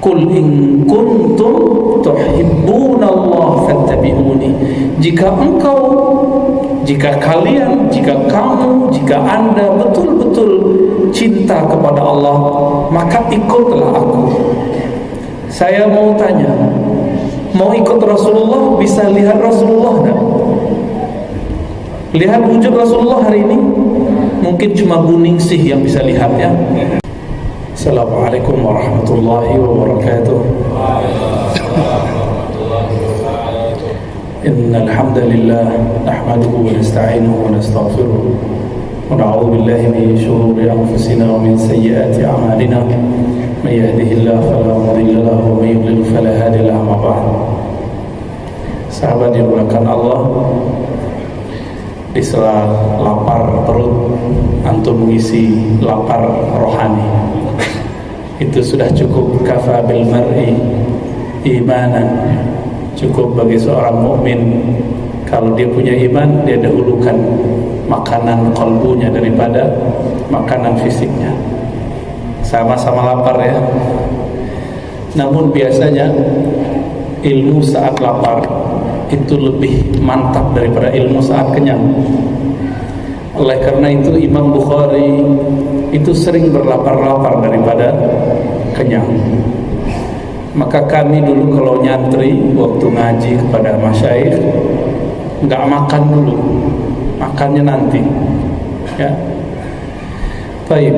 Qul in kuntum tuhibbunallaha fattabi'uni. Jika kalian, jika kamu, jika Anda betul-betul cinta kepada Allah, maka ikutlah aku. Saya mau tanya, mau ikut Rasulullah, bisa lihat Rasulullah enggak? Lihat wujud Rasulullah hari ini? Mungkin cuma Guningsih yang bisa lihat ya. Assalamualaikum warahmatullahi wabarakatuh. Innal hamdalillah nahmaduhu wa nasta'inuhu wa nastaghfiruh wa na'udzu billahi min shururi anfusina wa min sayyiati a'malina. May yahdihillahu fala mudilla lahu wa may yudlil fala hadiya lahu. Amma ba'd. Sahabat yang dimuliakan Allah, di sela lapar perut antum mengisi lapar rohani, itu sudah cukup. Kafa bil mar'i imanan, cukup bagi seorang mukmin kalau dia punya iman, dia dahulukan makanan qalbunya daripada makanan fisiknya. Sama-sama lapar ya. Namun biasanya ilmu saat lapar itu lebih mantap daripada ilmu saat kenyang. Oleh karena itu Imam Bukhari itu sering berlapar-lapar daripada kenyang. Maka kami dulu kalau nyantri waktu ngaji kepada masyayikh, nggak makan dulu, makannya nanti ya. Baik,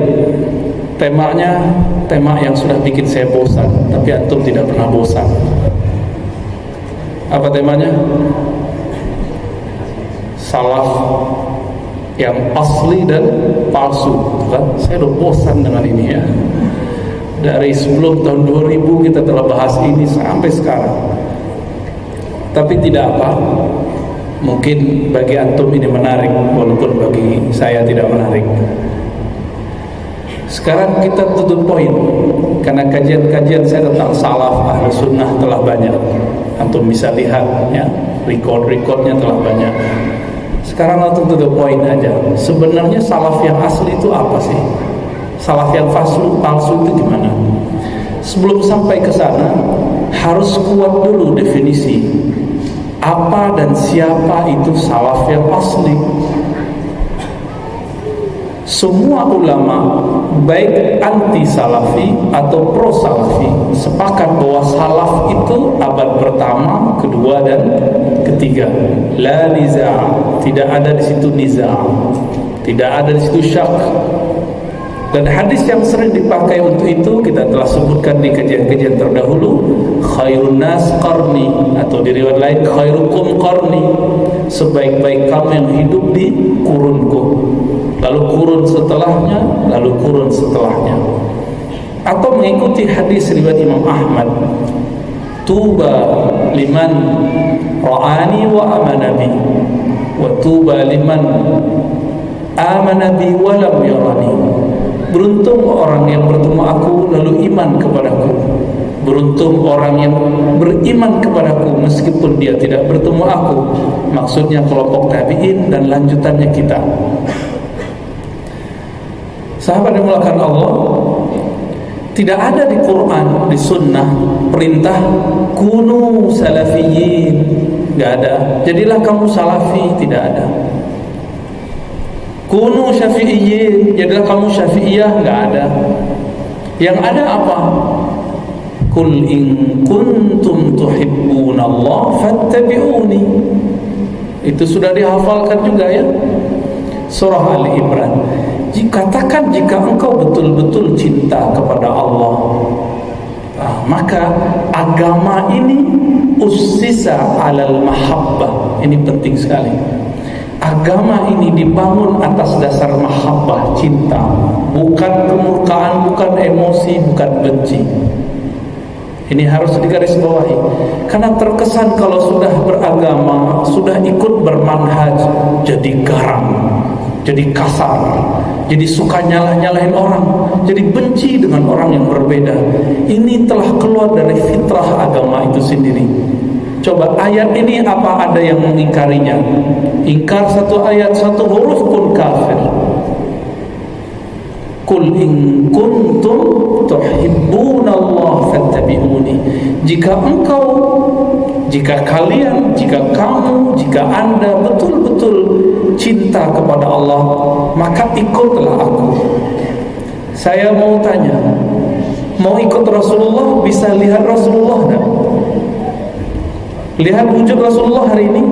temanya tema yang sudah bikin saya bosan, tapi antum tidak pernah bosan. Apa temanya? Salaf yang asli dan palsu, kan? Saya udah bosan dengan ini ya. Dari sebelum tahun 2000 kita telah bahas ini sampai sekarang. Tapi tidak apa, mungkin bagi antum ini menarik, walaupun bagi saya tidak menarik. Sekarang kita tutup poin, karena kajian-kajian saya tentang salaf ahli sunnah telah banyak. Antum bisa lihat ya, record-recordnya telah banyak. Sekarang antum tutup poin aja. Sebenarnya salaf yang asli itu apa sih? Salaf yang palsu itu gimana? Sebelum sampai ke sana, harus kuat dulu definisi apa dan siapa itu salaf yang asli. Semua ulama, baik anti salafi atau pro salafi, sepakat bahwa salaf itu abad pertama, kedua dan ketiga. La niza', tidak ada di situ niza', tidak ada di situ syak. Dan hadis yang sering dipakai untuk itu kita telah sebutkan di kajian-kajian terdahulu. Khairun nas qarni, atau di riwayat lain khairukum qarni, sebaik-baik kamu yang hidup di kurunku, lalu kurun setelahnya, lalu kurun setelahnya. Atau mengikuti hadis riwayat Imam Ahmad, tuba liman ra'ani wa amana bi, wa tuba liman amana bi wa lam yarani. Beruntung orang yang bertemu aku lalu iman kepadaku. Beruntung orang yang beriman kepadaku meskipun dia tidak bertemu aku. Maksudnya kelompok tabi'in dan lanjutannya kita. Sahabat yang dimuliakan Allah, tidak ada di Quran, di sunnah perintah kunu salafiyin, nggak ada. Jadilah kamu salafi, tidak ada. Kunu syafi'iyyin, jadilah kamu syafi'iyah, nggak ada. Yang ada apa? Qul in kuntum tuhibbunallaha fattabi'uni. Itu sudah dihafalkan juga ya, surah Ali Imran. Katakan jika engkau betul-betul cinta kepada Allah, maka agama ini ussisa alal mahabbah. Ini penting sekali. Agama ini dibangun atas dasar mahabbah, cinta, bukan kemurkaan, bukan emosi, bukan benci. Ini harus digarisbawahi, karena terkesan kalau sudah beragama, sudah ikut bermanhaj, jadi garam, jadi kasar, jadi suka nyalah-nyalahin orang, jadi benci dengan orang yang berbeda. Ini telah keluar dari fitrah agama itu sendiri. Coba ayat ini apa ada yang mengingkarinya? Ingkar satu ayat, satu huruf pun kafir. Qul in kuntum tuhibbunallaha fattabi'uni. Jika kalian, jika kamu, jika Anda betul-betul cinta kepada Allah, maka ikutlah aku. Saya mau tanya, mau ikut Rasulullah, bisa lihat Rasulullah enggak? Lihat wujud Rasulullah hari ini?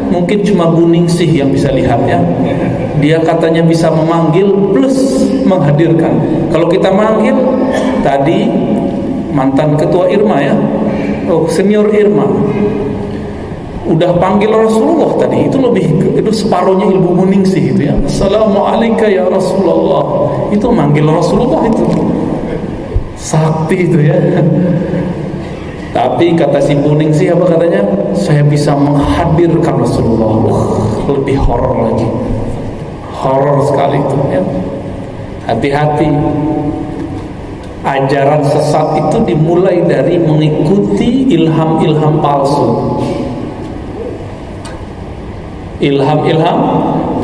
Mungkin cuma Buningsih yang bisa lihat ya. Dia katanya bisa memanggil plus menghadirkan. Kalau kita manggil, tadi mantan ketua Irma ya, senior Irma, udah panggil Rasulullah tadi, itu separuhnya ilmu Buningsih itu ya. Assalamualaikum ya Rasulullah, itu manggil Rasulullah, itu sakti itu ya. Tapi kata si Buningsih apa katanya? Saya bisa menghadirkan Rasulullah. Lebih horor lagi. Horor sekali itu ya. Hati-hati. Ajaran sesat itu dimulai dari mengikuti ilham-ilham palsu. Ilham-ilham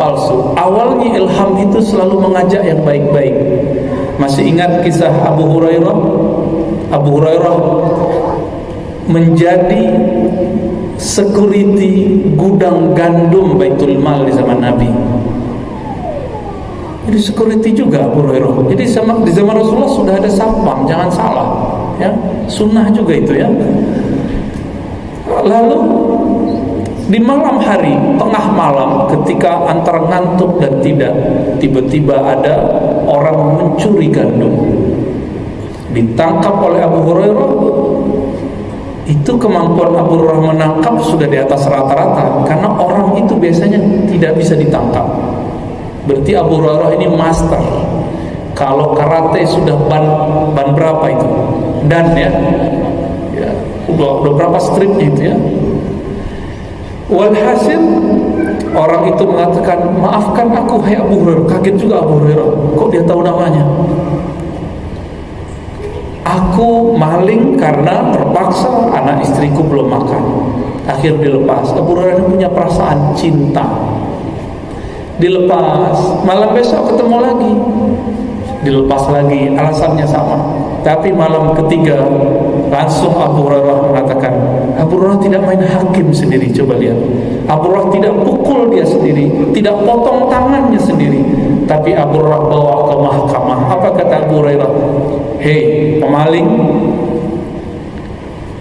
palsu. Awalnya ilham itu selalu mengajak yang baik-baik. Masih ingat kisah Abu Hurairah? Abu Hurairah menjadi security gudang gandum Baitul Mal di zaman Nabi. Jadi security juga Abu Hurairah. Jadi di zaman Rasulullah sudah ada satpam, jangan salah ya. Sunnah juga itu ya. Lalu di malam hari, tengah malam, ketika antara ngantuk dan tidak, tiba-tiba ada orang mencuri gandum. Ditangkap oleh Abu Hurairah. Itu kemampuan Abu Hurairah menangkap sudah di atas rata-rata, karena orang itu biasanya tidak bisa ditangkap. Berarti Abu Hurairah ini master. Kalau karate sudah ban berapa itu? Dan ya udah berapa stripnya itu ya. Walhasil orang itu mengatakan, maafkan aku hai Abu Hurairah. Kaget juga Abu Hurairah, kok dia tahu namanya? Aku maling karena terpaksa, anak istriku belum makan. Akhir dilepas. Abu Hurairah punya perasaan cinta. Dilepas, malam besok ketemu lagi, dilepas lagi, alasannya sama. Tapi malam ketiga langsung Abu Hurairah mengatakan, Abu Hurairah tidak main hakim sendiri. Coba lihat, Abu Hurairah tidak pukul dia sendiri, tidak potong tangannya sendiri, tapi Abu Hurairah bawa ke mahkamah. Apa kata Abu Hurairah? Hei pemaling,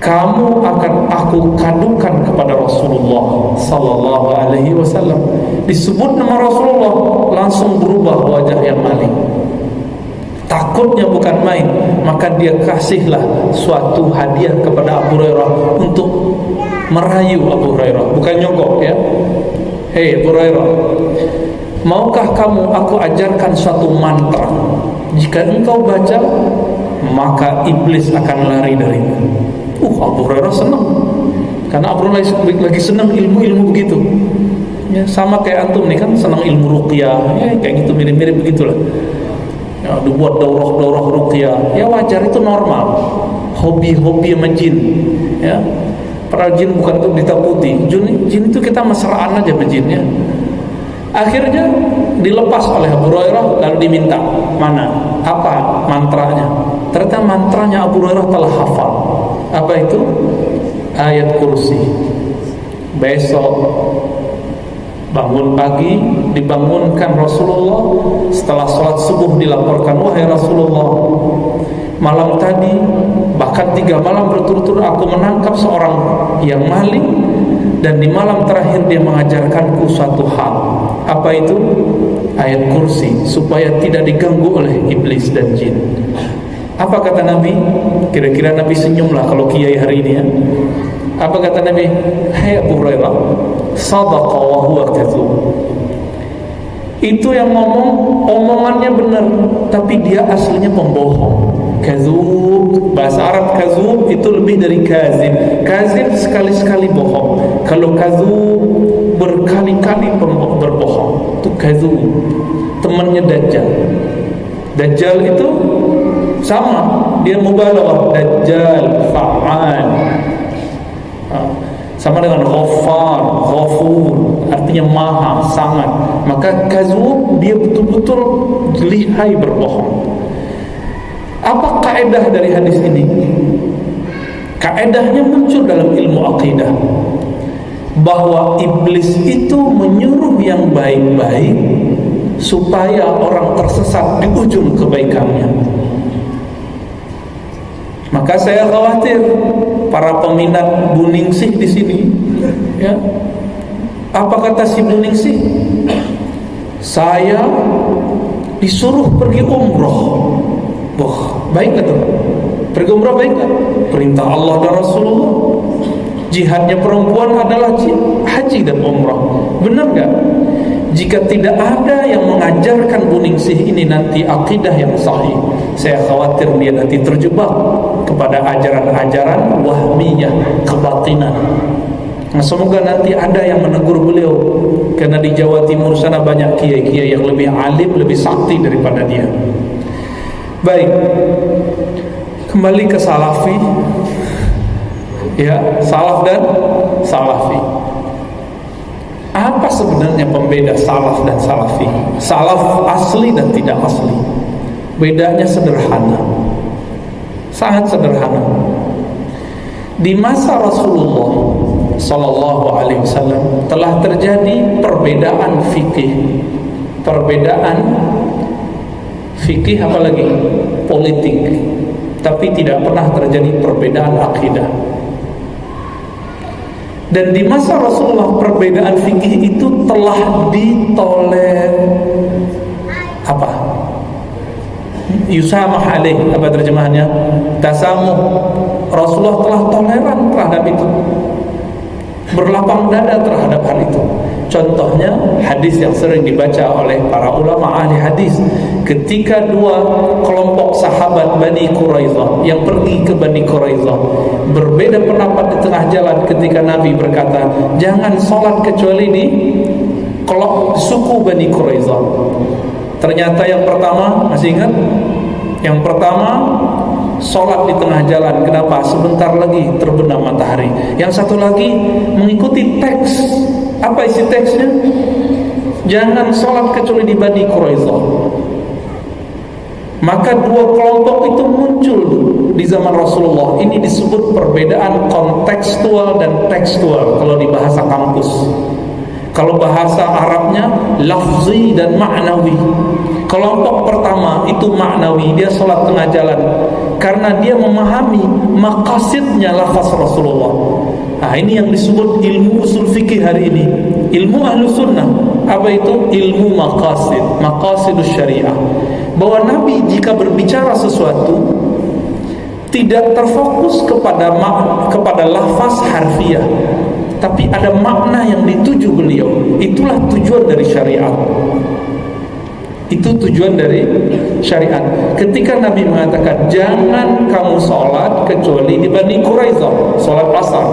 kamu akan aku kadukan kepada Rasulullah sallallahu alaihi wasallam. Disebut nama Rasulullah, langsung berubah wajah yang maling. Takutnya bukan main, maka dia kasihlah suatu hadiah kepada Abu Hurairah untuk merayu Abu Hurairah, bukan nyogok ya. Hei Abu Hurairah, maukah kamu aku ajarkan suatu mantra? Jika engkau baca, maka iblis akan lari darimu. Abu Hurairah senang, karena Abu Hurairah lagi senang ilmu-ilmu begitu ya, sama kayak antum nih kan senang ilmu ruqyah ya, kayak gitu, mirip-mirip begitulah ya, dibuat daurah-daurah ruqyah ya, wajar, itu normal. Hobi-hobi sama jin ya, padahal jin bukan untuk ditakuti. Jin itu kita mesraan aja sama jinnya. Akhirnya dilepas oleh Abu Hurairah, lalu diminta, mana? Apa mantranya? Ternyata mantranya Abu Hurairah telah hafal. Apa itu? Ayat kursi. Besok bangun pagi, dibangunkan Rasulullah. Setelah sholat subuh dilaporkan, wahai Rasulullah, malam tadi, bahkan 3 malam berturut-turut aku menangkap seorang yang maling, dan di malam terakhir dia mengajarkanku suatu hal. Apa itu? Ayat kursi, supaya tidak diganggu oleh iblis dan jin. Apa kata Nabi? Kira-kira Nabi senyumlah kalau kiai hari ini ya. Apa kata Nabi? Hai Abu Hurairah, sadaqa wa huwa kadzub. Itu yang ngomong, omongannya benar, tapi dia aslinya pembohong. Kadzub, bahasa Arab kadzub itu lebih dari kazib. Kazib sekali-sekali bohong. Kalau kadzub berkali-kali berbohong, itu kadzub. Temannya Dajjal. Dajjal itu sama, dia mubalaghah, Dajjal, fa'al. Sama dengan Ghaffar, Ghafur, artinya artinya maha, sangat. Maka kadzub, dia betul-betul lihai berbohong. Apa kaidah dari hadis ini? Kaidahnya muncul dalam ilmu akidah, bahwa iblis itu menyuruh yang baik-baik supaya orang tersesat di ujung kebaikannya. Maka saya khawatir para peminat Bu Ningsih di sini, ya. Apa kata si Bu Ningsih? Saya disuruh pergi umroh. Wah, baik gak tuh? Pergi umroh baik gak? Perintah Allah dan Rasulullah. Jihadnya perempuan adalah haji dan umrah. Benar gak? Jika tidak ada yang mengajarkan Bu Ningsih ini nanti akidah yang sahih, saya khawatir dia nanti terjebak kepada ajaran-ajaran wahmiyah, kebatinan. Nah, semoga nanti ada yang menegur beliau, karena di Jawa Timur sana banyak kiai-kiai yang lebih alim, lebih sakti daripada dia. Baik, kembali ke salafi. Ya, salaf dan salafi. Apa sebenarnya pembeda salaf dan salafi? Salaf asli dan tidak asli. Bedanya sederhana, sangat sederhana. Di masa Rasulullah Sallallahu Alaihi Wasallam telah terjadi perbedaan fikih, apalagi politik, tapi tidak pernah terjadi perbedaan akidah. Dan di masa Rasulullah perbedaan fikih itu telah ditoler, apa? Yusamah alaih, apa terjemahannya? Tasamuh. Rasulullah telah toleran terhadap itu, berlapang dada terhadap hal itu. Contohnya hadis yang sering dibaca oleh para ulama ahli hadis, ketika dua kelompok sahabat Bani Quraidah yang pergi ke Bani Quraidah berbeda pendapat di tengah jalan ketika Nabi berkata, jangan sholat kecuali di suku Bani Quraidah. Ternyata yang pertama, masih ingat? Yang pertama sholat di tengah jalan. Kenapa? Sebentar lagi terbenam matahari. Yang satu lagi mengikuti teks. Apa isi teksnya? Jangan sholat kecuali di Bani Quraidah. Maka dua kelompok itu muncul di zaman Rasulullah. Ini disebut perbedaan kontekstual dan tekstual kalau di bahasa kampus. Kalau bahasa Arabnya lafzi dan ma'nawi. Kelompok pertama itu ma'nawi, dia sholat tengah jalan karena dia memahami maqasidnya lafaz Rasulullah. Nah, ini yang disebut ilmu usul fikih hari ini. Ilmu ahlu sunnah, apa itu? Ilmu maqasidus syariah. Bahwa Nabi jika berbicara sesuatu tidak terfokus kepada lafaz harfiah, tapi ada makna yang dituju beliau. Itulah tujuan dari syariat. Itu tujuan dari syariat. Ketika Nabi mengatakan jangan kamu sholat kecuali di Bani Quraidah, sholat asar,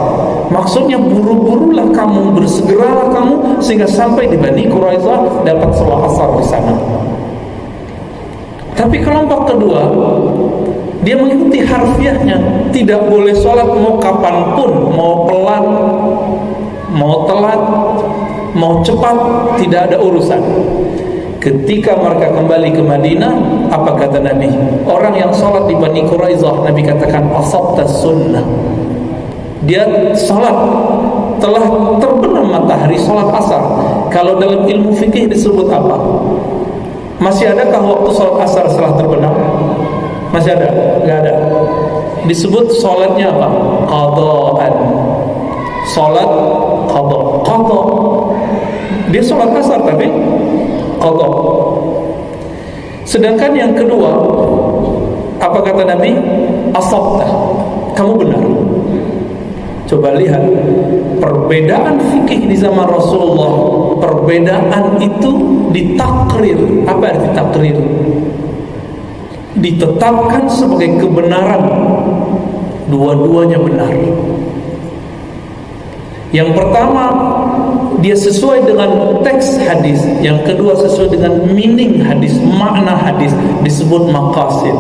maksudnya buru-burulah kamu, bersegeralah kamu sehingga sampai di Bani Quraidah dapat sholat asar di sana. Tapi kelompok kedua, dia mengikuti harfiahnya, tidak boleh sholat mau kapanpun, mau pelan, mau telat, mau cepat, tidak ada urusan. Ketika mereka kembali ke Madinah, apa kata Nabi? Orang yang sholat di Bani Quraidah, Nabi katakan asabta sunnah. Dia sholat telah terbenam matahari, sholat asar. Kalau dalam ilmu fikih disebut apa? Masih adakah waktu sholat asar setelah terbenam? Masih ada? Enggak ada. Disebut sholatnya apa? Qadaan. Sholat qada. Dia sholat asar tapi qada. Sedangkan yang kedua, apa kata Nabi? Asabta. Kamu benar. Coba lihat perbedaan fikih di zaman Rasulullah. Perbedaan itu ditakrir. Apa arti takrir? Ditetapkan sebagai kebenaran. Dua-duanya benar. Yang pertama, dia sesuai dengan teks hadis. Yang kedua sesuai dengan meaning hadis, makna hadis, disebut maqasid.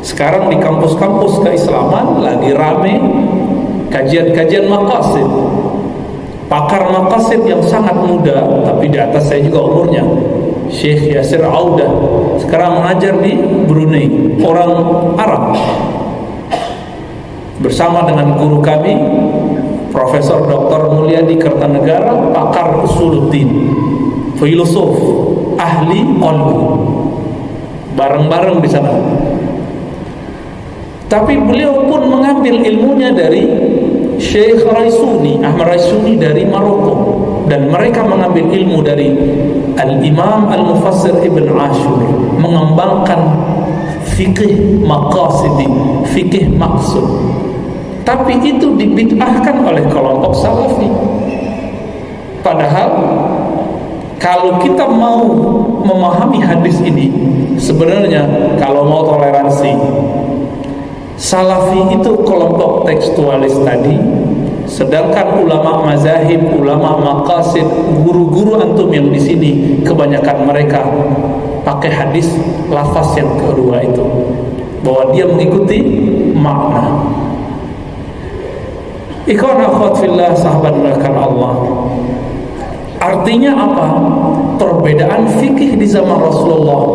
Sekarang di kampus-kampus keislaman lagi rame kajian-kajian maqasid. pakar maqasid yang sangat muda, tapi di atas saya juga umurnya, Syekh Yasir Audah, sekarang mengajar di Brunei, orang Arab, bersama dengan guru kami Profesor Dr. Mulyadi Kertanegara, pakar usuluddin, filosof, ahli qalbu, bareng-bareng di sana. Tapi beliau pun mengambil ilmunya dari Syekh Raisuni, Ahmad Raisuni dari Maroko, dan mereka mengambil ilmu dari Al-Imam Al-Mufassir Ibn Ashur, mengembangkan fikih maqasidi, fikih maksud. Tapi itu dibid'ahkan oleh kelompok Salafi. Padahal kalau kita mau memahami hadis ini, sebenarnya kalau mau toleransi, Salafi itu kelompok tekstualis tadi, sedangkan ulama mazahib, ulama maqasid, guru-guru antum yang di sini kebanyakan mereka pakai hadis lafaz yang kedua itu, bahwa dia mengikuti makna. Ikhwan akhwat fillah, sahabat melakukan Allah. Artinya apa? Perbedaan fikih di zaman Rasulullah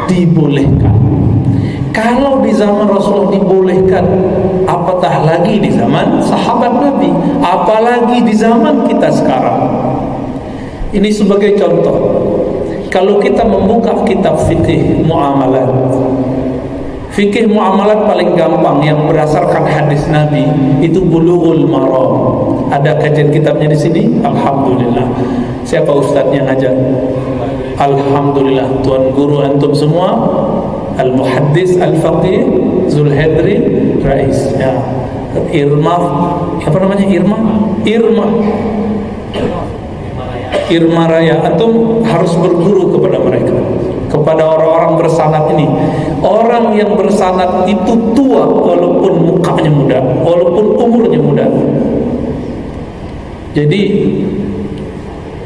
dibolehkan. Kalau di zaman Rasulullah dibolehkan, apatah lagi di zaman sahabat Nabi, apalagi di zaman kita sekarang. Ini sebagai contoh. Kalau kita membuka kitab fikih muamalat, fikih muamalat paling gampang yang berdasarkan hadis Nabi itu Bulughul Maram. Ada kajian kitabnya di sini. Alhamdulillah. Siapa ustadznya ngajar? Alhamdulillah. Tuan guru antum semua, Al-Muhaddis Al-Faqih Zulhedri Rais, ya. Irma, apa namanya? Irma Raya. Antum harus berguru kepada mereka, kepada orang-orang bersanad ini. Orang yang bersanad itu tua walaupun mukanya muda, walaupun umurnya muda. Jadi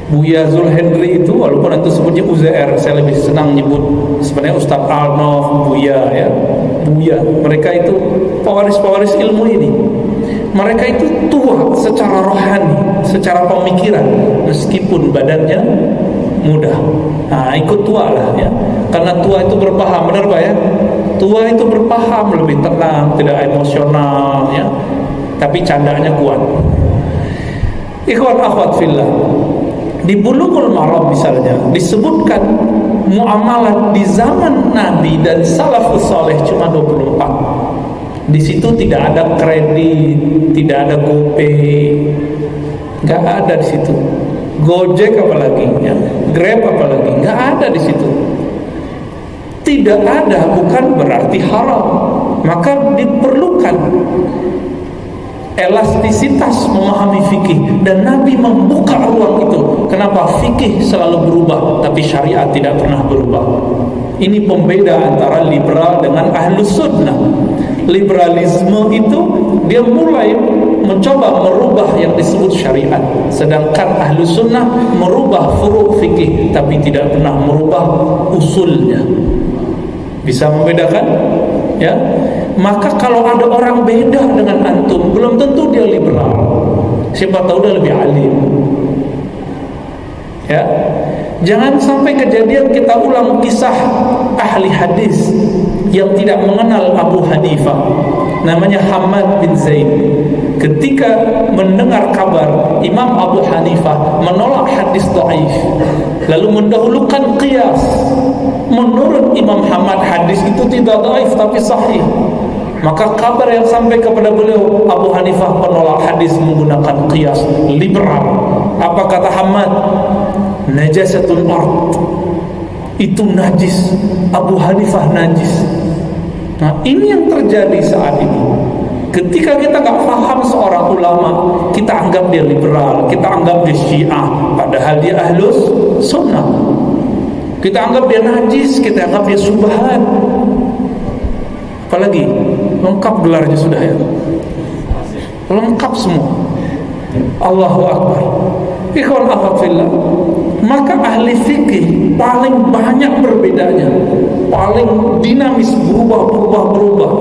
Buya Zulhendri itu, walaupun itu sebutnya Uzair, saya lebih senang nyebut sebenarnya Ustadz Arnof, Buya, ya, Buya. Mereka itu pewaris-pewaris ilmu ini. Mereka itu tua secara rohani, secara pemikiran, meskipun badannya muda. Nah, ikut tua lah, ya. Karena tua itu berpaham, benar Pak ya? Tua itu berpaham, lebih tenang, tidak emosional, ya. Tapi candanya kuat. Ikhwan akhwat fillah, di Bulughul Maram misalnya disebutkan muamalat di zaman Nabi dan salafus saleh cuma 24. Di situ tidak ada kredit, tidak ada GoPay, nggak ada di situ. Gojek apalagi, ya. Grab apalagi, nggak ada di situ. Tidak ada bukan berarti haram. Maka diperlukan elastisitas memahami fikih, dan Nabi membuka ruang itu. Kenapa? Fikih selalu berubah, tapi syariat tidak pernah berubah. Ini pembeda antara liberal dengan ahlus sunnah. Liberalisme itu dia mulai mencoba merubah yang disebut syariat, sedangkan ahlus sunnah merubah furu' fikih tapi tidak pernah merubah usulnya. Bisa membedakan? Ya. Maka kalau ada orang beda dengan antum, belum tentu dia liberal. Siapa tahu dia lebih alim. Ya. Jangan sampai kejadian kita ulang kisah ahli hadis yang tidak mengenal Abu Hanifah, namanya Hamad bin Zaid. Ketika mendengar kabar Imam Abu Hanifah menolak hadis dhaif, lalu mendahulukan qiyas. Menurut Imam Hamad hadis itu tidak dhaif tapi sahih. Maka kabar yang sampai kepada beliau, Abu Hanifah penolak hadis menggunakan qiyas liberal. Apa kata Hamad? Najasatul ard, itu najis. Abu Hanifah najis. Nah, ini yang terjadi saat ini. Ketika kita gak paham seorang ulama, kita anggap dia liberal, kita anggap dia Syiah, padahal dia ahlus sunnah. Kita anggap dia najis, kita anggap dia subhan. Apalagi lengkap gelarnya sudah, ya, lengkap semua. Allahu Akbar. Ikhwan akhwat fillah, maka ahli fikih paling banyak berbedanya, paling dinamis, berubah.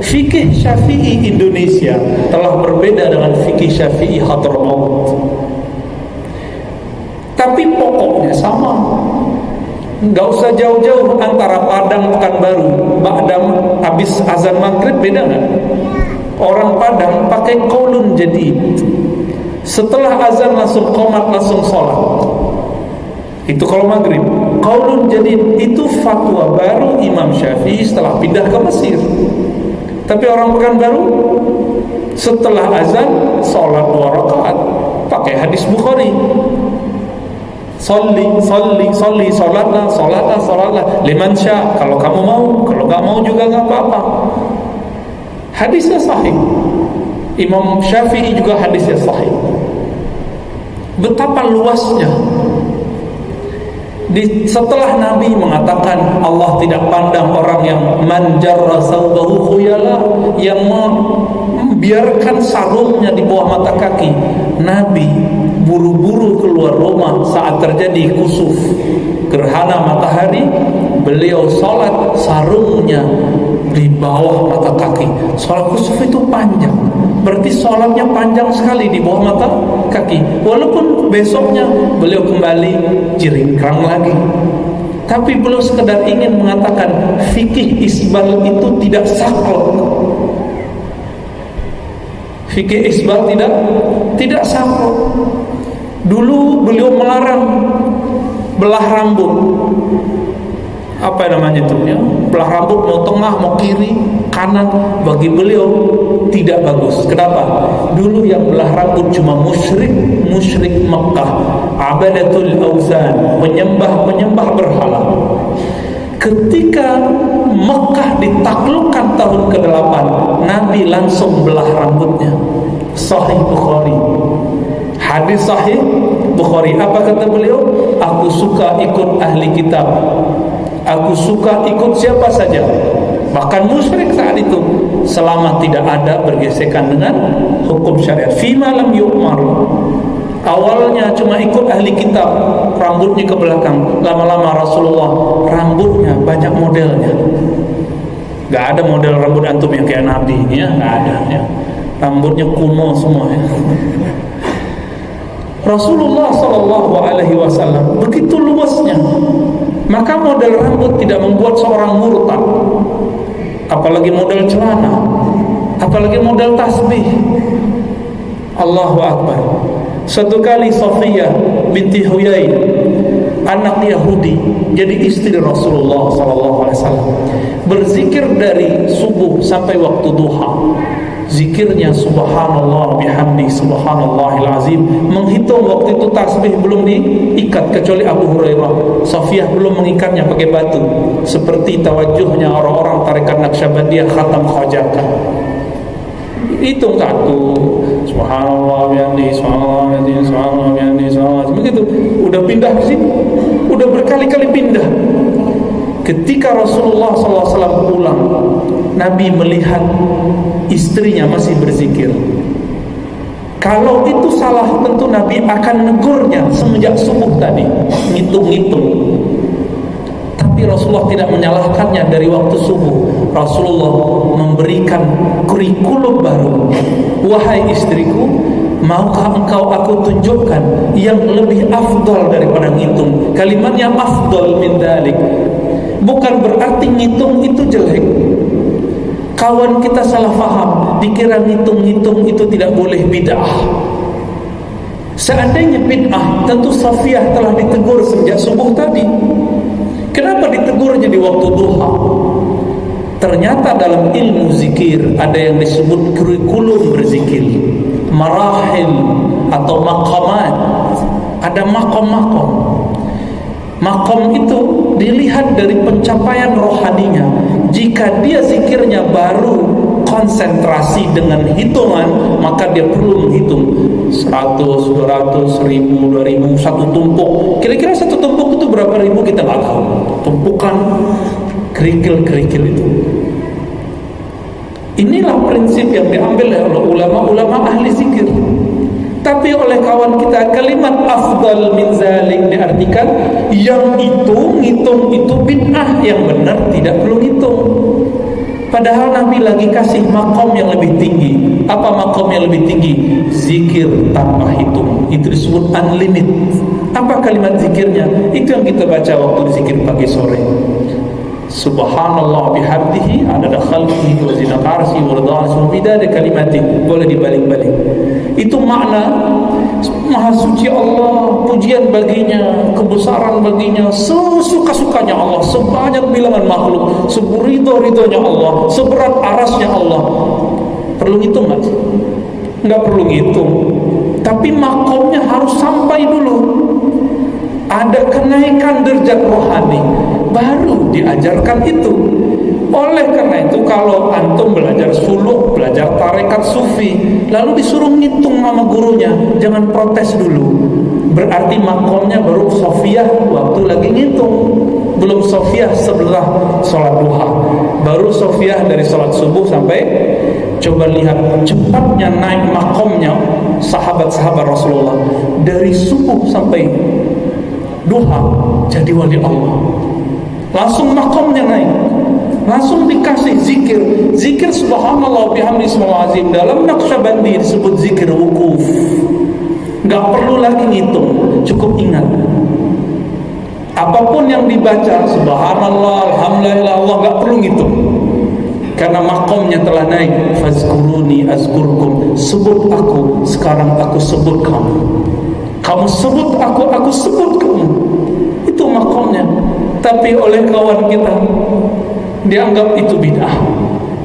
Fikih Syafi'i Indonesia telah berbeda dengan fikih Syafi'i Hadramaut, tapi pokoknya sama. Nggak usah jauh-jauh antara Padang Pekanbaru, habis azan maghrib beda nggak? Orang Padang pakai qaulun jadid, setelah azan langsung qomat, langsung sholat. Itu kalau maghrib. Qaulun jadid itu fatwa baru Imam Syafi'i setelah pindah ke Mesir. Tapi orang Pekanbaru setelah azan sholat 2 rakaat pakai hadis Bukhari. Salli, sholatlah liman sya, kalau kamu mau, kalau gak mau juga gak apa-apa. Hadisnya sahih. Imam Syafi'i juga hadisnya sahih. Betapa luasnya. Setelah Nabi mengatakan Allah tidak pandang orang yang manjarra saubahu khuyala, yang membiarkan sarungnya di bawah mata kaki, Nabi buru-buru keluar rumah saat terjadi kusuf, gerhana matahari. Beliau sholat sarungnya di bawah mata kaki. Sholat kusuf itu panjang, berarti sholatnya panjang sekali di bawah mata kaki. Walaupun besoknya beliau kembali jiringkrang lagi, tapi beliau sekedar ingin mengatakan fikih isbal itu tidak saklek. Fikih isbal tidak saklek. Dulu beliau melarang belah rambut. Apa namanya itu ya? Belah rambut mau tengah, mau kiri, kanan, bagi beliau tidak bagus. Kenapa? Dulu yang belah rambut cuma musyrik Mekah, abadatul auzan, penyembah berhala. Ketika Mekah ditaklukkan tahun ke-8, Nabi langsung belah rambutnya. Sahih Bukhari. Hadis sahih Bukhari. Apa kata beliau? Aku suka ikut ahli kitab, aku suka ikut siapa saja, bahkan musyrik saat itu, selama tidak ada bergesekan dengan hukum syariat. Fima lam yu'mar. Awalnya cuma ikut ahli kitab, rambutnya ke belakang. Lama-lama Rasulullah rambutnya banyak modelnya. Gak ada model rambut antum yang kayak Nabi ya, gak ada ya. Rambutnya kuno semua ya. Rasulullah SAW begitu luasnya, maka model rambut tidak membuat seorang murtad, apalagi model celana, apalagi model tasbih. Allahu Akbar. Suatu kali Safiyah binti Huyai, anak Yahudi, jadi istri Rasulullah SAW, berzikir dari subuh sampai waktu duha. Zikirnya subhanallah bihamdi subhanallahil azim. Menghitung waktu itu tasbih belum diikat, kecuali Abu Hurairah. Safiyah belum mengikatnya pakai batu, seperti tawajuhnya orang-orang tarekat Naqsyabandiyah khatam khajaka. Hitung satu, subhanallah bihamdi subhanallah bihamdi subhanallah bihamdi subhanallah, begitu. Udah pindah ke sini, udah berkali-kali pindah. Ketika Rasulullah SAW pulang, Nabi melihat istrinya masih berzikir. Kalau itu salah, tentu Nabi akan negurnya semenjak subuh tadi, ngitung-ngitung. Tapi Rasulullah tidak menyalahkannya dari waktu subuh. Rasulullah memberikan kurikulum baru. Wahai istriku, maukah engkau aku tunjukkan yang lebih afdal daripada ngitung? Kalimatnya afdal min dalik. Bukan berarti ngitung itu jelek. Kawan kita salah faham, dikira ngitung-ngitung itu tidak boleh bid'ah. Seandainya bid'ah, tentu Safiyah telah ditegur sejak subuh tadi. Kenapa ditegurnya di waktu duha? Ternyata dalam ilmu zikir ada yang disebut kurikulum berzikir, marahil atau maqamat. Ada makom-makom. Makom itu dilihat dari pencapaian rohaninya. Jika dia zikirnya baru konsentrasi dengan hitungan, maka dia perlu menghitung 100, 200, 1000, 2000, satu tumpuk. Kira-kira satu tumpuk itu berapa ribu kita nggak tahu. Tumpukan kerikil-kerikil itu. Inilah prinsip yang diambil oleh ulama-ulama ahli zikir. Tapi oleh kawan kita kalimat afdal min zalik diartikan yang ngitung itu bid'ah, yang benar tidak perlu ngitung. Padahal Nabi lagi kasih makom yang lebih tinggi. Apa makom yang lebih tinggi? Zikir tanpa hitung. Itu disebut unlimited. Apa kalimat zikirnya? Itu yang kita baca waktu zikir pagi sore. Subhanallah bihamdihi adada khalqihi wa zinata arsyihi wa ridha nafsihi, ada kalimatnya, boleh dibalik-balik. Itu makna maha suci Allah, pujian baginya, kebesaran baginya, sesuka-sukanya Allah, sebanyak bilangan makhluk, seberidho-ridhonya Allah, seberat arasnya Allah. Perlu ngitung nggak? Nggak perlu ngitung. Tapi makomnya harus sampai dulu. Ada kenaikan derajat rohani, baru diajarkan itu. Oleh karena itu kalau antum belajar suluk, belajar tarekat sufi, lalu disuruh ngitung sama gurunya, jangan protes dulu. Berarti makomnya baru sofiyah waktu lagi ngitung, belum sofiyah setelah sholat duha, baru sofiyah dari sholat subuh sampai. Coba lihat cepatnya naik makomnya sahabat-sahabat Rasulullah, dari subuh sampai duha jadi wali Allah, langsung makomnya naik, langsung dikasih zikir subhanallah bihamdi ismul azim. Dalam Naqsyabandi disebut zikir wukuf, nggak perlu lagi ngitung, cukup ingat apapun yang dibaca subhanallah alhamdulillah Allah, nggak perlu ngitung karena makomnya telah naik. Fazkuruni azkurkum, sebut aku, sekarang aku sebut kamu. Kamu sebut aku sebut kamu. Itu makomnya. Tapi oleh kawan kita dianggap itu bid'ah.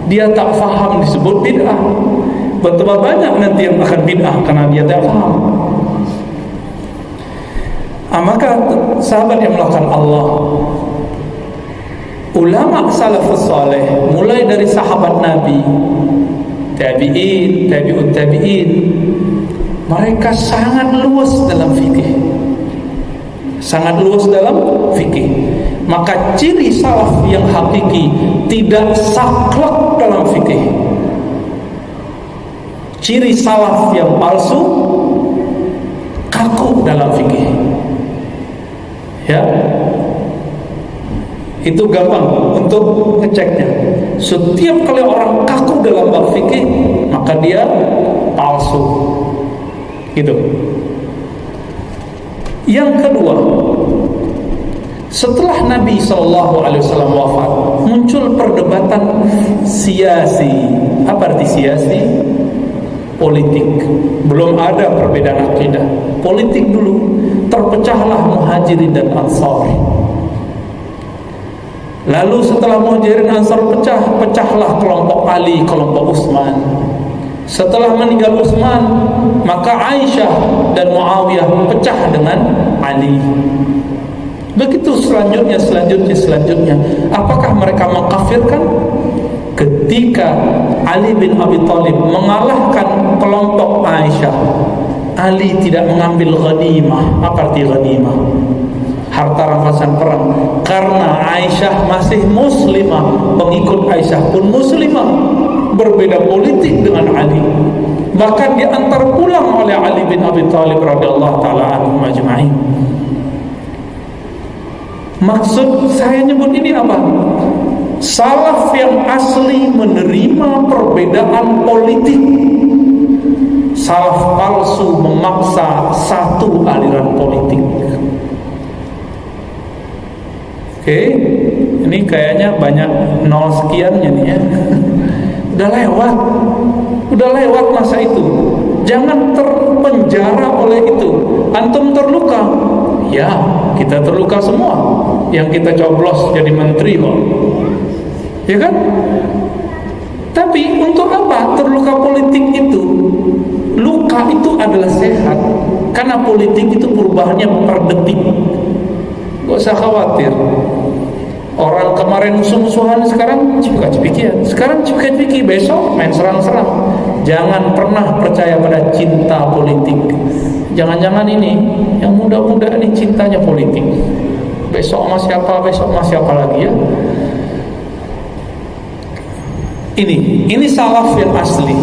Dia tak faham disebut bid'ah. Betapa banyak nanti yang akan bid'ah karena dia tak faham. Maka sahabat yang melakukan Allah, ulama salafus saleh, mulai dari sahabat Nabi, tabi'in, tabi'ut tabi'in, mereka sangat luas dalam fikih. Sangat luas dalam fikih. Maka ciri salaf yang hakiki tidak saklek dalam fikih. Ciri salaf yang palsu kaku dalam fikih. Ya. Itu gampang untuk ngeceknya. Setiap kali orang kaku dalam bab fikih, maka dia palsu. Gitu. Yang kedua, setelah Nabi SAW wafat, muncul perdebatan siasi. Apa arti siasi? Politik. Belum ada perbedaan akidah. Politik dulu. Terpecahlah Muhajirin dan Ansar. Lalu setelah Muhajirin Ansar pecahlah kelompok Ali, kelompok Utsman. Setelah meninggal Utsman, maka Aisyah dan Muawiyah pecah dengan Ali. Begitu selanjutnya. Apakah mereka mengkafirkan? Ketika Ali bin Abi Thalib mengalahkan kelompok Aisyah, Ali tidak mengambil ghanimah. Apa arti ghanimah? Harta rampasan perang. Karena Aisyah masih muslimah, pengikut Aisyah pun muslimah, berbeda politik dengan Ali. Bahkan diantar pulang oleh Ali bin Abi Thalib radhiyallahu taala anhu majma'in. Maksud saya nyebut ini apa? Salaf yang asli menerima perbedaan politik. Salaf palsu memaksa satu aliran politik. Oke, ini kayaknya banyak nol sekiannya nih ya. Udah lewat masa itu. Jangan terpenjara oleh itu. Antum terluka, ya kita terluka semua. Yang kita coblos jadi menteri kok, ya kan? Tapi untuk apa terluka politik itu? Luka itu adalah sehat, karena politik itu perubahannya per detik. Gak usah khawatir. Orang kemarin musuh-musuhan, sekarang cipika-cipikian, sekarang cipika-cipiki, besok main serang-serang. Jangan pernah percaya pada cinta politik. Jangan-jangan ini yang muda-muda ini cintanya politik. Besok sama siapa lagi ya. Ini salaf yang asli.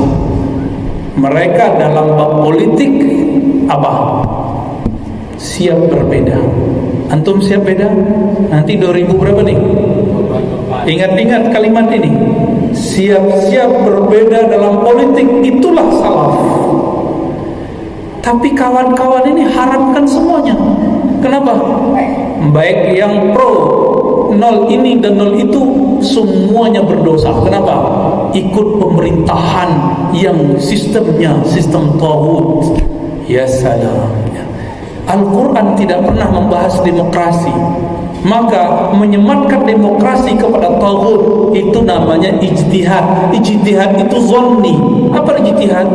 Mereka dalam bab politik apa? Siap berbeda. Antum siap beda? Nanti 2000 berapa nih? Ingat-ingat kalimat ini. Siap-siap berbeda dalam politik, itulah salaf. Tapi kawan-kawan ini haramkan semuanya. Kenapa? Baik yang pro 0 ini dan 0 itu semuanya berdosa. Kenapa? Ikut pemerintahan yang sistemnya sistem taghut. Ya salam. Al-Quran tidak pernah membahas demokrasi. Maka menyematkan demokrasi kepada taghut itu namanya ijtihad. Ijtihad itu zonni. Apa ijtihad?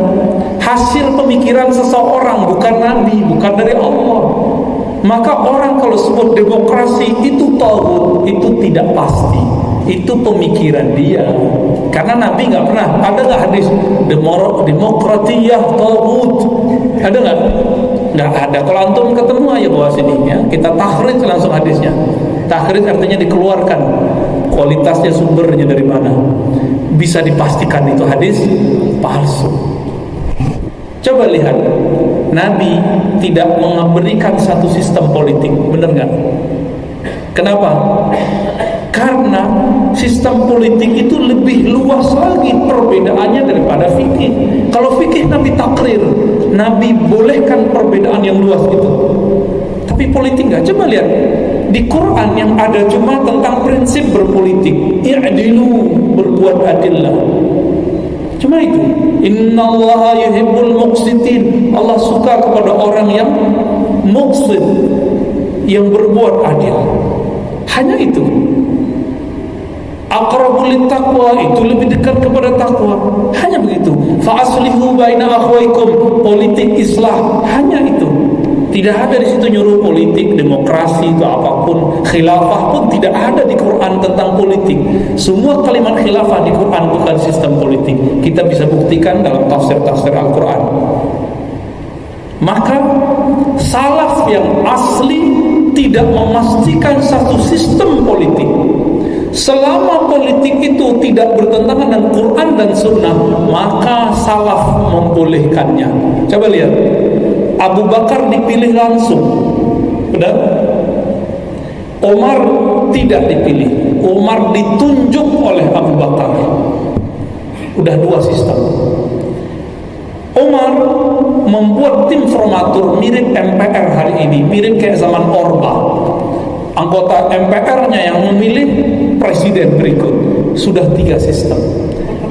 Hasil pemikiran seseorang, bukan nabi, bukan dari Allah. Maka orang kalau sebut demokrasi itu taghut, itu tidak pasti. Itu pemikiran dia. Karena Nabi nggak pernah. Ada nggak hadis demokratiyah taghut? Ada nggak? Nggak ada. Kalau antum ketemu aja bawah sini ya, kita takhrij langsung hadisnya. Takhrij artinya dikeluarkan kualitasnya, sumbernya dari mana. Bisa dipastikan itu hadis palsu. Coba lihat, Nabi tidak memberikan satu sistem politik, benar nggak? Kenapa? Karena sistem politik itu lebih luas lagi perbedaannya daripada fikih. Kalau fikih Nabi takrir, Nabi bolehkan perbedaan yang luas itu. Tapi politik nggak. Coba lihat di Quran yang ada cuma tentang prinsip berpolitik. I'dilu, berbuat adillah. Cuma itu. Innallaha yuhibbul muqsitin. Allah suka kepada orang yang muqsit, yang berbuat adil. Hanya itu. Aqrabul littaqwa, itu lebih dekat kepada takwa. Hanya begitu. Fa aslihu baina akhwaikum, politik islah. Hanya itu. Tidak ada di situ nyuruh politik, demokrasi atau apapun. Khilafah pun tidak ada di Quran tentang politik. Semua kalimat khilafah di Quran bukan sistem politik. Kita bisa buktikan dalam tafsir-tafsir Al-Quran. Maka salaf yang asli tidak memastikan satu sistem politik. Selama politik itu tidak bertentangan dengan Quran dan Sunnah, maka salaf membolehkannya. Coba lihat, Abu Bakar dipilih langsung, benar? Umar tidak dipilih. Umar ditunjuk oleh Abu Bakar. Udah dua sistem. Umar membuat tim formatur mirip MPR hari ini, mirip kayak zaman Orba. Anggota MPR-nya yang memilih presiden berikut. Sudah 3 sistem.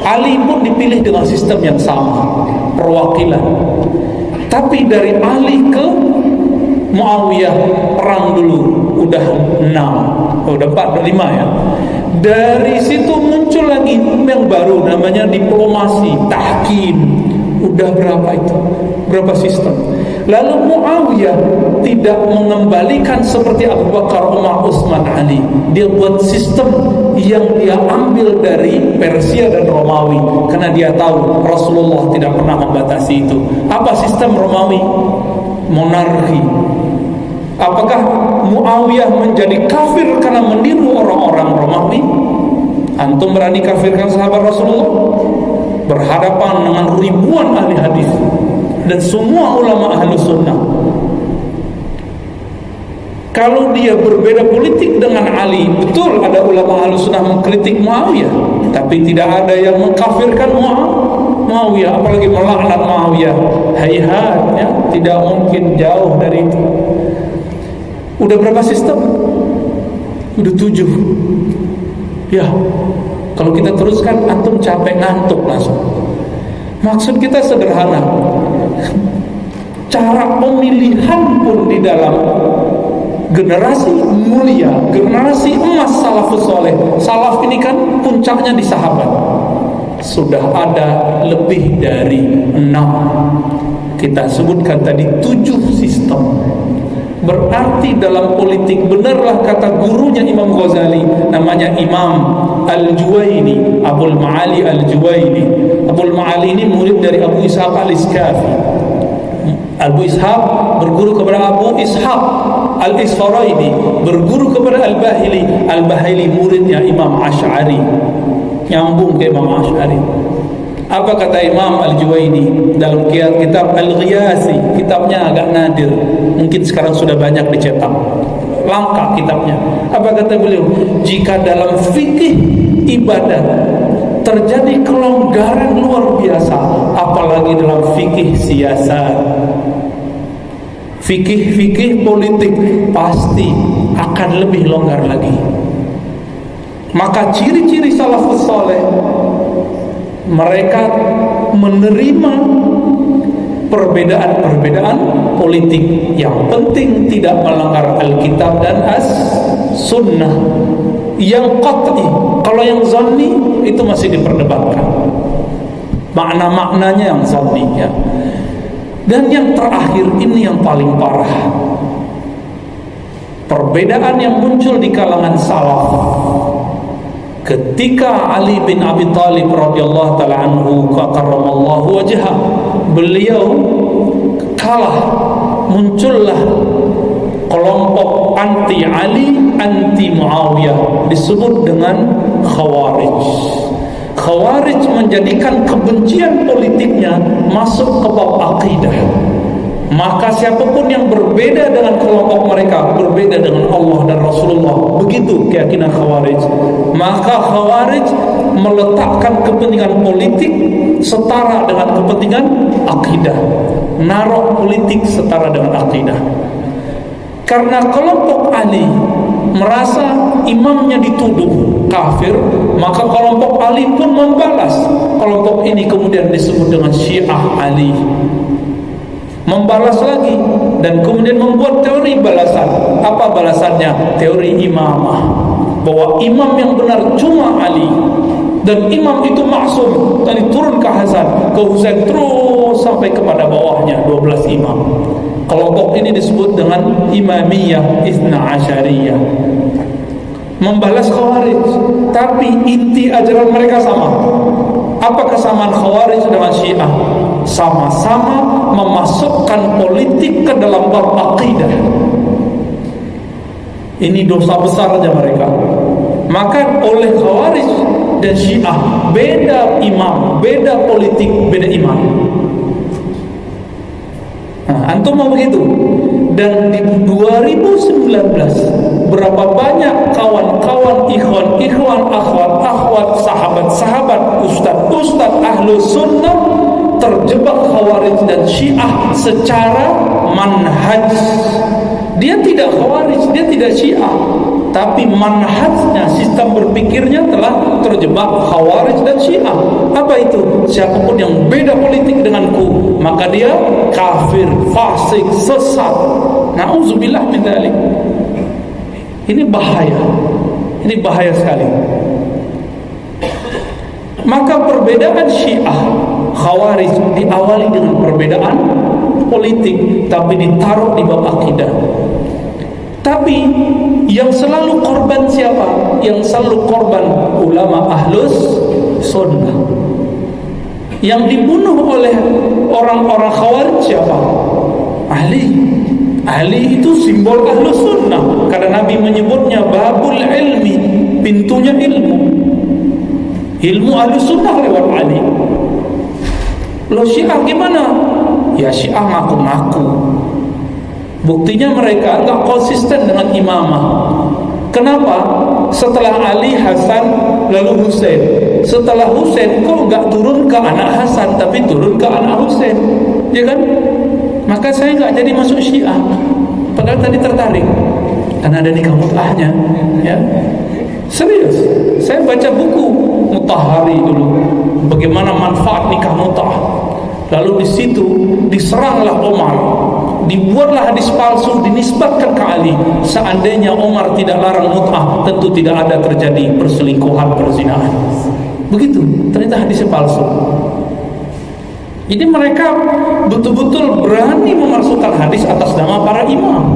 Ali pun dipilih dengan sistem yang sama, perwakilan. Tapi dari Ali ke Muawiyah perang dulu udah 6, udah 4, udah 5 ya. Dari situ muncul lagi yang baru namanya diplomasi, tahkim. Udah berapa itu? Berapa sistem? Lalu Muawiyah tidak mengembalikan seperti Abu Bakar, Umar, Utsman, Ali. Dia buat sistem yang dia ambil dari Persia dan Romawi, karena dia tahu Rasulullah tidak pernah membatasi itu. Apa sistem Romawi? Monarki. Apakah Muawiyah menjadi kafir karena meniru orang-orang Romawi? Antum berani kafirkan sahabat Rasulullah? Berhadapan dengan ribuan ahli hadis dan semua ulama ahli sunnah. Kalau dia berbeda politik dengan Ali, betul ada ulama ahli sunnah mengkritik Muawiyah, tapi tidak ada yang mengkafirkan Muawiyah, apalagi melaknat Muawiyah. Hayhat, ya, tidak mungkin, jauh dari itu. Udah berapa sistem? Udah 7. Ya, kalau kita teruskan antum capek ngantuk langsung. Maksud kita sederhana. Cara pemilihan pun di dalam generasi mulia, generasi emas salafus soleh. Salaf ini kan puncaknya di sahabat. Sudah ada lebih dari 6. Kita sebutkan tadi 7 sistem. Berarti dalam politik, benarlah kata gurunya Imam Ghazali, namanya Imam Al-Juwaini, Abul Ma'ali Al-Juwaini. Abul Ma'ali ini murid dari Abu Ishaq Al-Iskafi. Abu Ishaq berguru kepada Abu Ishaq Al-Isfaraini, berguru kepada Al-Bahili. Al-Bahili muridnya Imam Asy'ari, nyambung ke Imam Asy'ari. Apa kata Imam Al-Juwaini dalam kitab Al-Ghiyasi? Kitabnya agak nadir, mungkin sekarang sudah banyak dicetak, langka kitabnya. Apa kata beliau? Jika dalam fikih ibadat terjadi kelonggaran luar biasa, apalagi dalam fikih siasat, fikih politik, pasti akan lebih longgar lagi. Maka ciri-ciri salafus saleh, mereka menerima perbedaan-perbedaan politik, yang penting tidak melanggar Alkitab dan As-Sunnah. Yang qat'i, kalau yang zanni itu masih diperdebatkan, makna-maknanya yang zanni ya. Dan yang terakhir ini yang paling parah, perbedaan yang muncul di kalangan salaf. Ketika Ali bin Abi Thalib radhiyallahu taala anhu karramallahu wajhah, beliau kalah, muncullah kelompok anti Ali, anti Muawiyah, disebut dengan Khawarij. Khawarij menjadikan kebencian politiknya masuk ke bab akidah. Maka siapapun yang berbeda dengan kelompok mereka, berbeda dengan Allah dan Rasulullah, begitu keyakinan Khawarij, maka Khawarij meletakkan kepentingan politik setara dengan kepentingan akidah, naruh politik setara dengan akidah. Karena kelompok Ali merasa imamnya dituduh kafir, maka kelompok Ali pun membalas. Kelompok ini kemudian disebut dengan Syiah Ali, membalas lagi, dan kemudian membuat teori balasan. Apa balasannya? Teori imamah, bahwa imam yang benar cuma Ali, dan imam itu maksum, dan turun ke Hasan, ke Husain, terus sampai kepada bawahnya 12 imam. Kelompok ini disebut dengan Imamiyah Itsna Asyariyah, membalas Khawarij. Tapi inti ajaran mereka sama. Apa kesamaan Khawarij dengan Syiah? Sama-sama memasukkan politik ke dalam bab akidah. Ini dosa besar aja mereka. Maka oleh Khawarij dan Syiah beda imam, beda politik, beda imam. Nah, antum mau begitu? Dan di 2019 berapa banyak kawan-kawan, ikhwan, akhwat, sahabat, ustad ahlu sunnah terjebak Khawarij dan Syiah secara manhaj. Dia tidak Khawarij, dia tidak Syiah, tapi manhajnya, sistem berpikirnya telah terjebak Khawarij dan Syiah. Apa itu? Siapapun yang beda politik denganku, maka dia kafir, fasik, sesat. Na'udzubillah min dzalik. Ini bahaya. Ini bahaya sekali. Maka perbedaan Syiah Khawarij diawali dengan perbedaan politik, tapi ditaruh di bab akidah. Tapi yang selalu korban siapa? Yang selalu korban ulama ahlus sunnah. Yang dibunuh oleh orang-orang Khawarij siapa? Ali. Ali itu simbol ahlus sunnah, karena Nabi menyebutnya babul ilmi, pintunya ilmu. Ilmu ahlus sunnah lewat Ali. Lo Syiah gimana? Ya Syiah ngaku-ngaku. Buktinya mereka enggak konsisten dengan imamah. Kenapa? Setelah Ali, Hasan, lalu Husain. Setelah Husain kok enggak turun ke anak Hasan, tapi turun ke anak Husain, ya kan? Maka saya enggak jadi masuk Syiah. Padahal tadi tertarik karena ada nikah mut'ahnya, ya. Serius, saya baca buku Mutahari dulu, bagaimana manfaat nikah mut'ah. Lalu di situ diseranglah Umar, dibuatlah hadis palsu, dinisbatkan ke Ali. Seandainya Umar tidak larang mut'ah, tentu tidak ada terjadi perselingkuhan, perzinahan. Begitu, ternyata hadisnya palsu. Jadi mereka betul-betul berani memasukkan hadis atas nama para imam,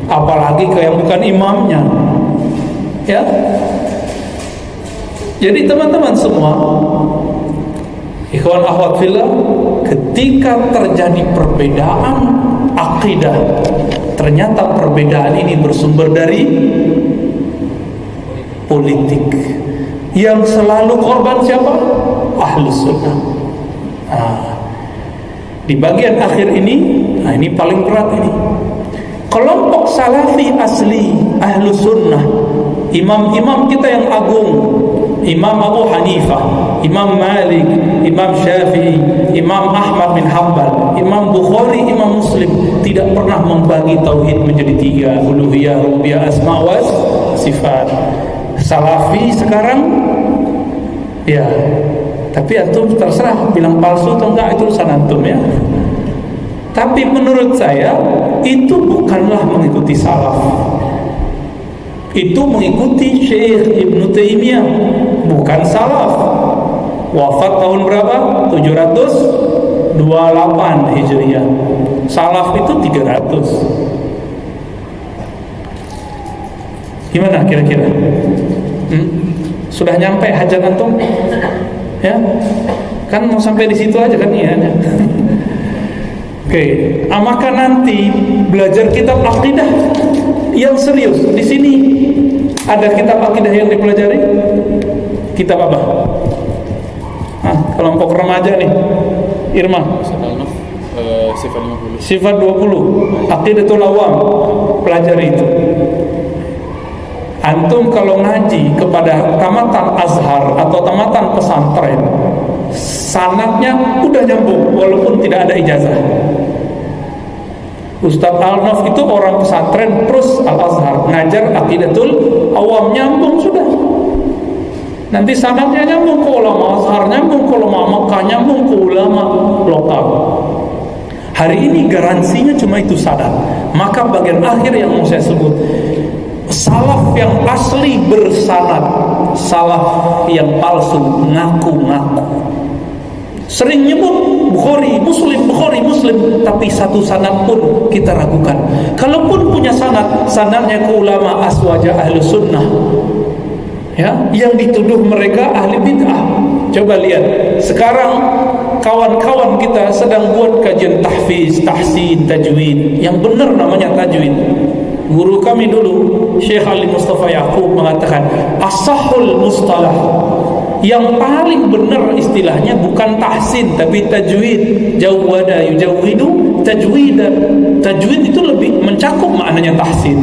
apalagi ke yang bukan imamnya, ya. Jadi teman-teman semua, ikhwan akhwat fillah, ketika terjadi perbedaan akidah, ternyata perbedaan ini bersumber dari politik. Yang selalu korban siapa? Ahlus Sunnah. Di bagian akhir ini, ini paling berat ini. Kelompok Salafi asli Ahlus Sunnah, imam-imam kita yang agung, Imam Abu Hanifah, Imam Malik, Imam Syafi'i, Imam Ahmad bin Hanbal, Imam Bukhari, Imam Muslim tidak pernah membagi tauhid menjadi 3, uluhiyah, rububiyah, asma wa sifat. Salafi sekarang ya, tapi antum terserah bilang palsu atau enggak, itu urusan antum ya. Tapi menurut saya itu bukanlah mengikuti salaf. Itu mengikuti Syekh Ibnu Taimiyah, bukan salaf. Wafat tahun berapa? 728 Hijriah. Salaf itu 300. Gimana kira-kira? Sudah nyampe hajat antum? Ya? Kan mau sampai di situ aja kan ya. Oke, maka nanti belajar kitab akidah yang serius. Di sini ada kitab akidah yang dipelajari. Kitab apa? Kelompok remaja nih, Irma. Sifat 20. Aqidatul Awam. Pelajari itu. Antum kalau ngaji kepada tamatan Azhar atau tamatan pesantren, sanadnya udah nyambung walaupun tidak ada ijazah. Ustadz Al-Naf itu orang pesantren terus Al-Azhar ngajar Aqidatul Awam, nyambung sudah. Nanti sanadnya nyambung ke ulama Azhar, nyambung ke ulama Makkah, nyambung ke ulama lokal. Hari ini garansinya cuma itu sanad. Maka bagian akhir yang mau saya sebut, salaf yang asli bersanad, salaf yang palsu ngaku-ngaku. Sering nyebut Bukhari, Muslim, tapi satu sanad pun kita ragukan. Kalaupun punya sanad, sanadnya ke ulama aswaja Ahlus Sunnah, ya, yang dituduh mereka ahli bid'ah. Coba lihat, sekarang kawan-kawan kita sedang buat kajian tahfiz, tahsin, tajwid. Yang benar namanya tajwid. Guru kami dulu, Syekh Ali Mustafa Yaqub mengatakan, asahul mustalah, yang paling benar istilahnya bukan tahsin tapi tajwid. Jawwada yujawwidu tajwidan. Tajwid itu lebih mencakup maknanya tahsin.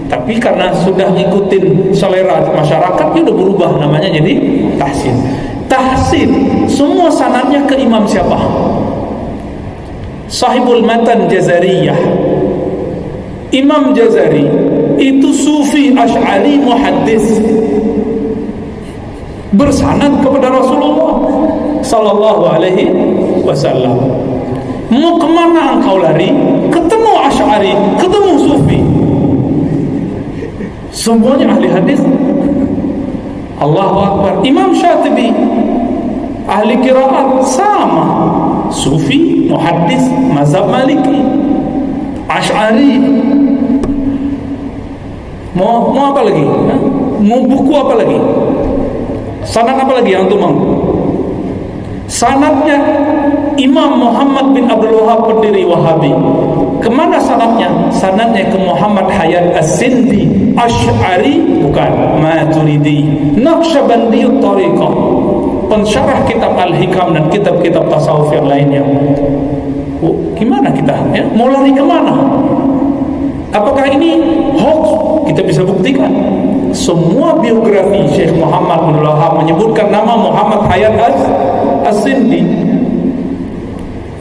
Tapi karena sudah ngikutin selera masyarakat, dia udah berubah namanya jadi tahsin. Tahsin semua sanadnya ke imam siapa? Sahibul Matan Jazariyah. Imam Jazari itu sufi Asy'ari muhaddis, bersanad kepada Rasulullah sallallahu alaihi wasallam. Mau kemana engkau lari? Ketemu Asy'ari, ketemu sufi, semuanya ahli hadis. Allahu Akbar. Imam Syatibi ahli qiraat, sama, sufi, muhaddis, mazhab Maliki, Asy'ari. Mau apa lagi? Mau buku apa lagi? Sanad apa lagi yang antum mau? Sanadnya Imam Muhammad bin Abdul Wahab, pendiri Wahabi. Kemana sanadnya? Sanadnya ke Muhammad Hayat As-Sindi, Asy'ari, bukan Maturidi, Naqsyabandiyut Thariqah, pensyarah kitab Al-Hikam dan kitab-kitab tasawuf yang lainnya. Gimana kita? Ya? Mau lari kemana? Apakah ini hoax? Kita bisa buktikan. Semua biografi Syekh Muhammad bin Wahab menyebutkan nama Muhammad Hayat As-Sindi.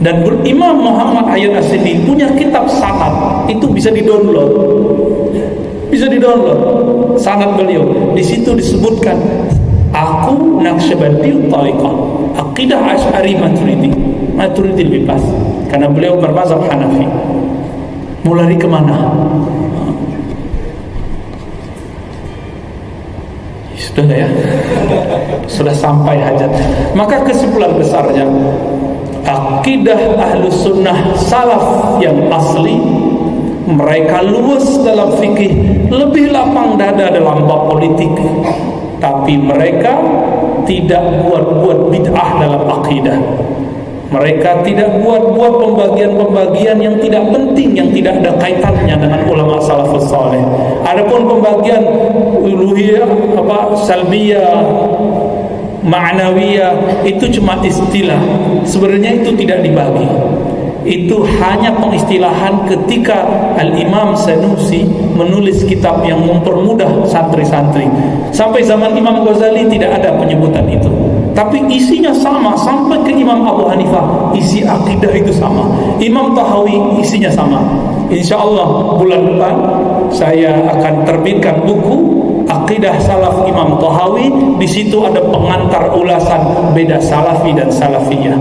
Dan Imam Muhammad Hayat As-Sindi punya kitab sanad, itu bisa di-download. Bisa di-download sanad beliau. Di situ disebutkan, aku Naqsyabandiyut Thariqah, akidah Asy'ari Maturidi. Maturidi lebih pas karena beliau bermazhab Hanafi. Mau lari kemana? Sudah ya, sudah sampai hajat. Maka kesimpulan besarnya, akidah Ahlus Sunnah salaf yang asli, mereka luas dalam fikih, lebih lapang dada dalam bab politik, tapi mereka tidak buat-buat bid'ah dalam akidah. Mereka tidak buat-buat pembagian-pembagian yang tidak penting, yang tidak ada kaitannya dengan ulama salafus saleh. Adapun pembagian uluhiyah, salbiyah, ma'nawiyah itu cuma istilah. Sebenarnya itu tidak dibagi. Itu hanya pengistilahan ketika Al-Imam Sanusi menulis kitab yang mempermudah santri-santri. Sampai zaman Imam Ghazali tidak ada penyebutan itu. Tapi isinya sama sampai ke Imam Abu Hanifah. Isi akidah itu sama. Imam Tahawi isinya sama. Insya Allah bulan depan saya akan terbitkan buku Aqidah Salaf Imam Tahawi. Di situ ada pengantar ulasan beda Salafi dan Salafiyah.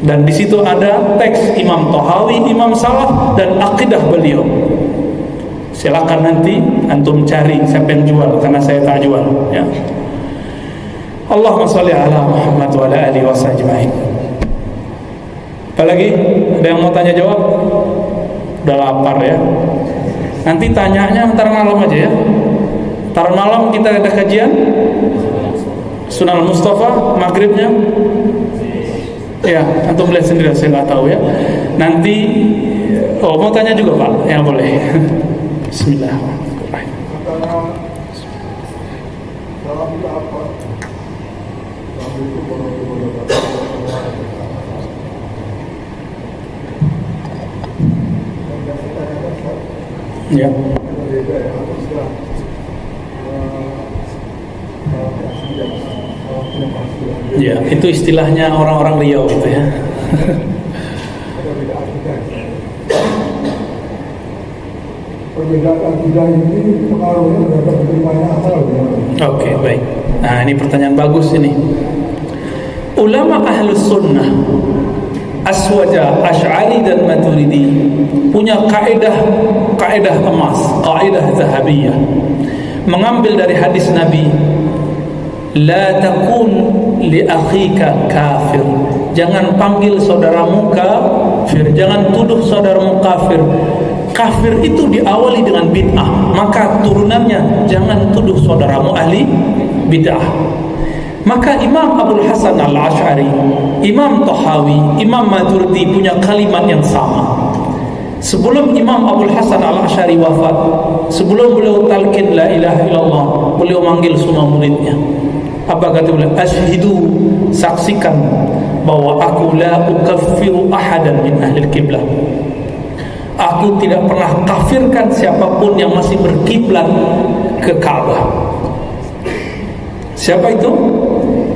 Dan di situ ada teks Imam Tahawi, Imam Salaf dan akidah beliau. Silakan nanti antum cari, saya pengen jual karena saya tak jual, ya. Allahumma shalli ala Muhammad wa ala alihi wasallam. Apalagi ada yang mau tanya jawab? Udah lapar ya. Nanti tanyanya ntar malam aja ya. Ntar malam kita ada kajian Sunan Mustafa maghribnya. Ya, antum lihat sendiri, saya nggak tahu ya. Nanti, mau tanya juga Pak, ya boleh. Bismillahirrahmanirrahim. Ya. Ya, itu istilahnya orang-orang Riau itu ya. Perbedaan akidah ini pengaruhnya terhadap penerimaan akal. Oke, baik. Nah, ini pertanyaan bagus ini. Ulama Ahlus Sunnah Aswaja, Asy'ari dan Maturidi punya kaidah emas, kaidah zahabiyah. Mengambil dari hadis Nabi, la takun li akhika kafir. Jangan panggil saudaramu kafir, jangan tuduh saudaramu kafir. Kafir itu diawali dengan bid'ah, maka turunannya jangan tuduh saudaramu ahli bid'ah. Maka Imam Abdul Hasan Al-Asy'ari, Imam Tahawi, Imam Maturidi punya kalimat yang sama. Sebelum Imam Abdul Hasan Al-Asy'ari wafat, sebelum beliau talqin la ilaha illallah, beliau manggil semua muridnya. Apa kata beliau? Asyhidu, saksikan bahwa aku la ukaffiru ahadan min ahli kiblah. Aku tidak pernah kafirkan siapapun yang masih berkiblat ke Ka'bah. Siapa itu?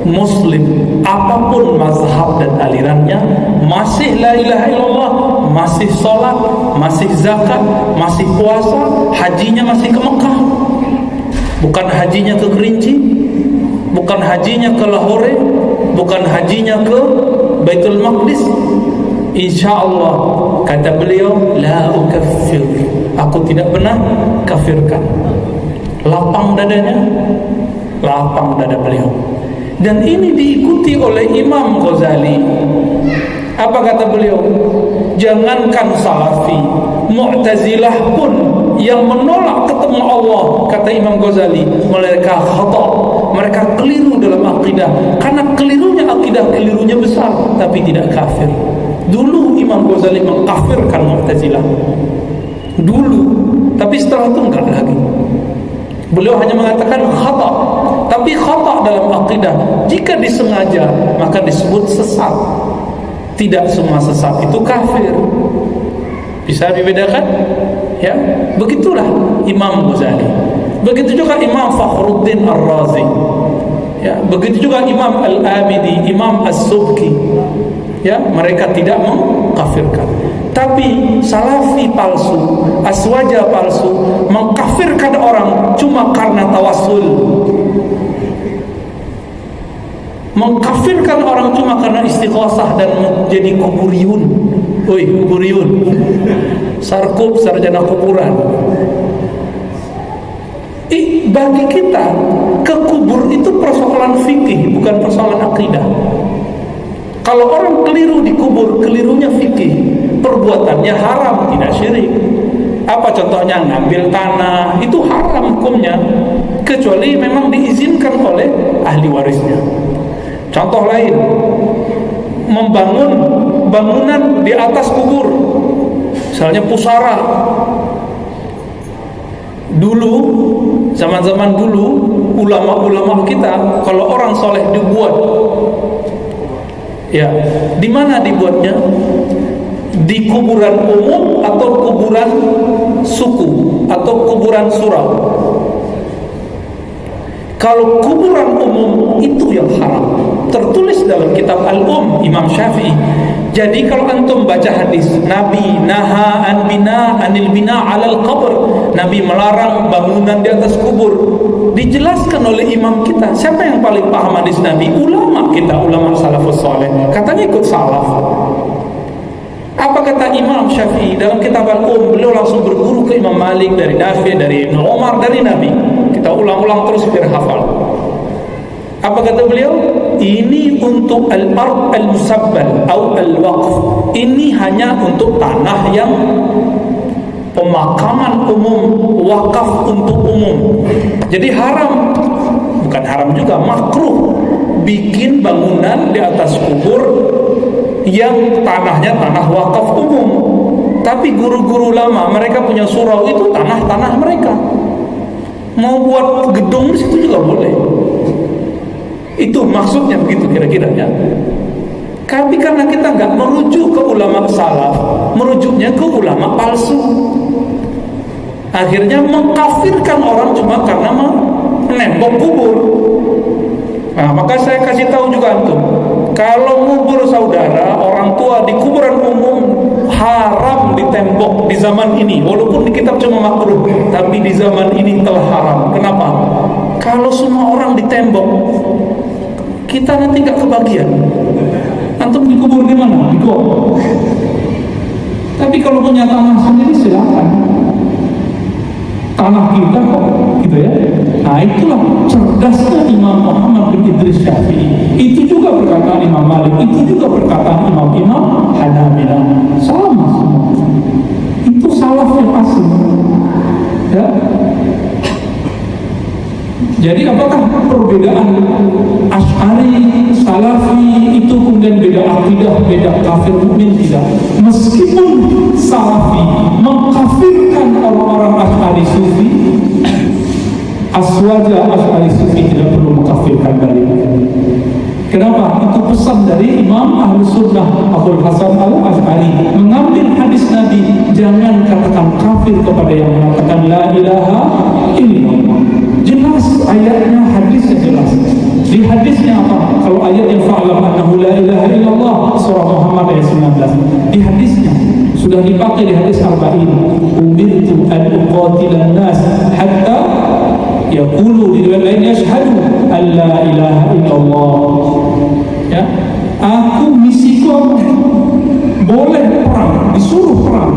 Muslim, apapun mazhab dan alirannya, masih la ilaha illallah, masih sholat, masih zakat, masih puasa, hajinya masih ke Mekah, bukan hajinya ke Kerinci, bukan hajinya ke Lahore, bukan hajinya ke Baitul Maqdis. InsyaAllah, kata beliau, la ukaffir, aku tidak pernah kafirkan. Lapang dadanya, lapang dada beliau. Dan ini diikuti oleh Imam Ghazali. Apa kata beliau? Jangankan Salafi, Mu'tazilah pun yang menolak ketemu Allah, kata Imam Ghazali, mereka khata, mereka keliru dalam akidah. Karena kelirunya akidah, kelirunya besar, tapi tidak kafir. Dulu Imam Ghazali mengkafirkan Mu'tazilah dulu, tapi setelah itu enggak lagi. Beliau hanya mengatakan khata, tapi khata dalam akidah jika disengaja maka disebut sesat. Tidak semua sesat itu kafir. Bisa dibedakan? Ya, begitulah Imam Ghazali. Begitu juga Imam Fakhruddin Ar-Razi. Ya, begitu juga Imam Al-Amidi, Imam As-Subki. Ya, mereka tidak mengkafirkan. Tapi Salafi palsu, Aswaja palsu, mengkafirkan orang cuma karena tawassul. Mengkafirkan orang cuma karena istighosah dan menjadi kuburiyun. Oi, kuburiyun. Sarkup, sarjana kuburan. Bagi kita, ke kubur itu persoalan fikih, bukan persoalan akidah. Kalau orang keliru di kubur, kelirunya fikih, perbuatannya haram, tidak syirik. Apa contohnya? Ngambil tanah, itu haram hukumnya, kecuali memang diizinkan oleh ahli warisnya. Contoh lain, membangun bangunan di atas kubur, misalnya pusara. Dulu, zaman-zaman dulu, ulama-ulama kita, kalau orang soleh dibuat, ya, di mana dibuatnya? Di kuburan umum atau kuburan suku atau kuburan surau? Kalau kuburan umum itu yang haram, tertulis dalam kitab Al-Um Imam Syafi'i. Jadi kalau antum baca hadis Nabi naha an bina anil bina alal qabr, Nabi melarang bangunan di atas kubur, dijelaskan oleh imam kita. Siapa yang paling paham hadis Nabi? Ulama kita, ulama salafus saleh. Katanya ikut salaf. Apa kata Imam Syafi'i dalam kitab Al-Um? Beliau langsung berguru ke Imam Malik, dari Nafi, dari Ibnu Umar, dari Nabi. Kita ulang-ulang terus biar hafal. Apa kata beliau? Ini untuk al-ard al-musabbal atau al-waqf. Ini hanya untuk tanah yang pemakaman umum, wakaf untuk umum. Jadi haram, bukan haram juga, makruh bikin bangunan di atas kubur yang tanahnya tanah wakaf umum. Tapi guru-guru lama mereka punya surau, itu tanah-tanah mereka. Mau buat gedung di situ juga boleh. Itu maksudnya begitu kira-kira ya. Tapi karena kita nggak merujuk ke ulama salaf, merujuknya ke ulama palsu, akhirnya mengkafirkan orang cuma karena menembok kubur. Nah, maka saya kasih tahu juga antum, kalau ngubur saudara orang tua di kuburan umum haram ditembok di zaman ini. Walaupun di kitab cuma makruh, tapi di zaman ini telah haram. Kenapa? Kalau semua orang ditembok, kita nanti nggak kebagian. Antum dikubur di mana? Di got. Tapi kalau punya tanah sendiri silakan. Tanah kita kok, gitu ya. Nah, itulah cerdasnya Imam Muhammad bin Idris Syafi'i. Itu juga perkataan Imam Malik, itu juga perkataan Imam Hanabilah. Sama semua. Itu salaf yang asli. Ya. Jadi apakah perbedaan Asy'ari, Salafi itu kemudian beda akidah, beda kafir mukmin? Tidak. Meskipun Salafi mengkafirkan orang-orang Asy'ari Sufi, Aswaja Asy'ari Sufi tidak perlu mengkafirkan balik. Kenapa? Itu pesan dari Imam Ahlus Sunnah Abul Hasan Al-Asy'ari. Mengambil hadis Nabi, jangan katakan kafir kepada yang mengatakan la ilaha illallah. Jelas ayatnya, hadisnya jelas. Di hadisnya apa? Kalau ayatnya fa'lam annahu la ilaha illallah, surah Muhammad ayat 19. Di hadisnya sudah dipakai di hadis 40. Umirtu an uqatilan nas hatta yaqulu, di riwayat lain yashhadu an la ilaha illallah. Ya, aku misiku boleh perang, disuruh perang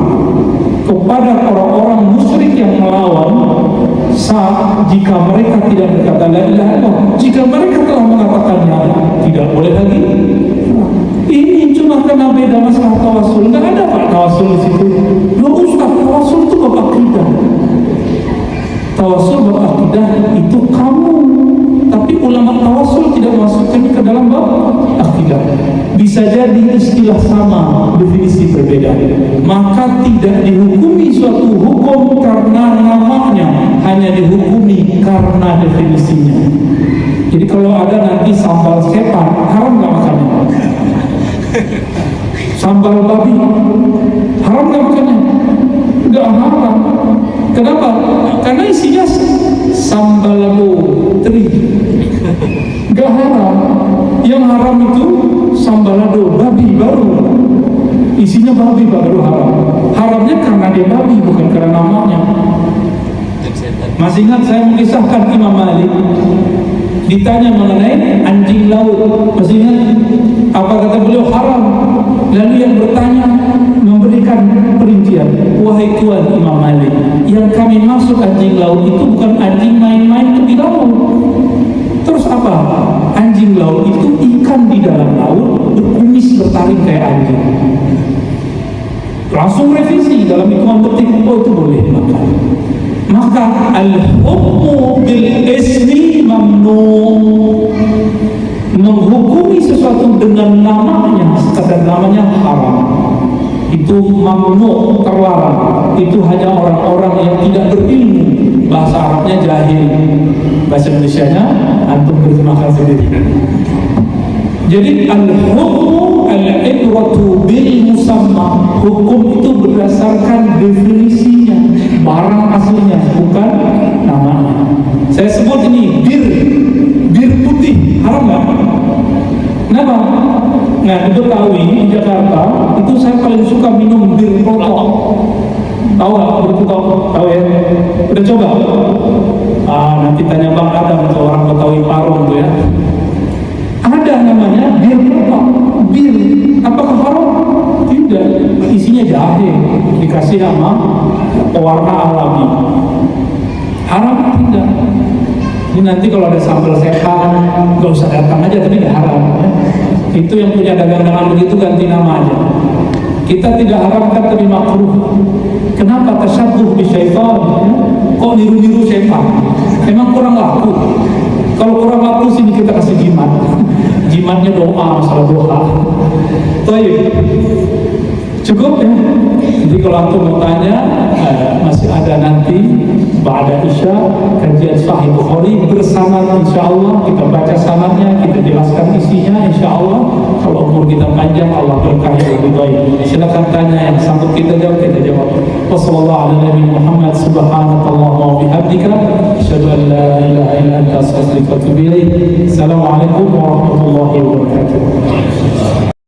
kepada orang-orang musyrik yang melawan saat jika mereka tidak berkata la ilaha illallah. Jika mereka telah mengatakannya, tidak boleh lagi. Ini cuma karena beda masalah tawasul. Nggak ada pak tawasul di situ. Loh Ustaz, tawasul itu bab akidah. Tawasul bab akidah itu kamu. Tapi ulama tawasul tidak masukkan ke dalam bab akidah. Bisa jadi istilah sama, definisi berbeda. Maka tidak dihukumi suatu hukum karena namanya, hanya dihukumi karena definisinya. Jadi kalau ada nanti sambal setan, haram nggak makannya? Sambal babi, haram nggak makannya? Nggak haram. Kenapa? Karena isinya sambal putri. Nggak haram. Yang haram itu sambalado, babi baru. Isinya babi baru haram. Haramnya karena dia babi, bukan karena namanya. Masih ingat saya mengisahkan Imam Malik ditanya mengenai anjing laut. Masih ingat apa kata beliau? Haram. Lalu yang bertanya memberikan perincian, wahai Tuan Imam Malik, yang kami maksud anjing laut itu bukan anjing main-main tepi laut. Terus apa? Anjing laut itu ikan di dalam laut berkumis bertaring kayak anjing. Langsung revisi dalam hitungan detik, oh itu boleh makan. Maka al-hukmu bil ismi mamnu, menghukumi sesuatu dengan namanya, sekadar namanya haram. Itu mamnu, terlarang. Itu hanya orang-orang yang tidak berilmu. Bahasa Arabnya jahil, bahasa Indonesianya antum terjemahkan sendiri. Jadi al-hukmu al-ibratu bil musamma. Hukum itu berdasarkan definisinya, barang aslinya, bukan namanya. Saya sebut ini bir putih, haram nggak? Kenapa? Nah, diketahui di Jakarta itu saya paling suka minum bir plotok. Tahu nggak bir plotok? Tahu ya? Udah coba? Nanti tanya Bang Adam atau orang Betawi Parung tuh ya. Ada namanya bir plotok. Bir, apakah haram? Tidak. Isinya jahe, dikasih nama pewarna alami. Haram tidak. Ini nanti kalau ada sambal sehat, nggak usah datang aja, tapi nggak haram. Ya. Itu yang punya dagangan begitu ganti nama aja. Kita tidak haramkan tapi makruh. Kenapa? Tasyabuh bi syaitan. Ya? Kok niru-niru syaitan? Emang kurang laku. Kalau kurang laku sini kita kasih jimat. Jimatnya doa, masalah doa. Baik. Cukup ya. Jadi kalau aku mau tanya, masih ada nanti ba'da Isya kajian Sahih Bukhari bersama, insyaallah kita baca sanadnya, kita jelaskan isinya, insyaallah. Kalau umur kita panjang, Allah berkahi lebih baik. Silakan tanya, yang sanggup kita jawab, kita jawab. Wassalamualaikum warahmatullahi wabarakatuh. Subhanakallahumma wa bihamdika, asyhadu an la ilaha illa anta, astaghfiruka wa atubu ilaik. Assalamualaikum warahmatullahi wabarakatuh.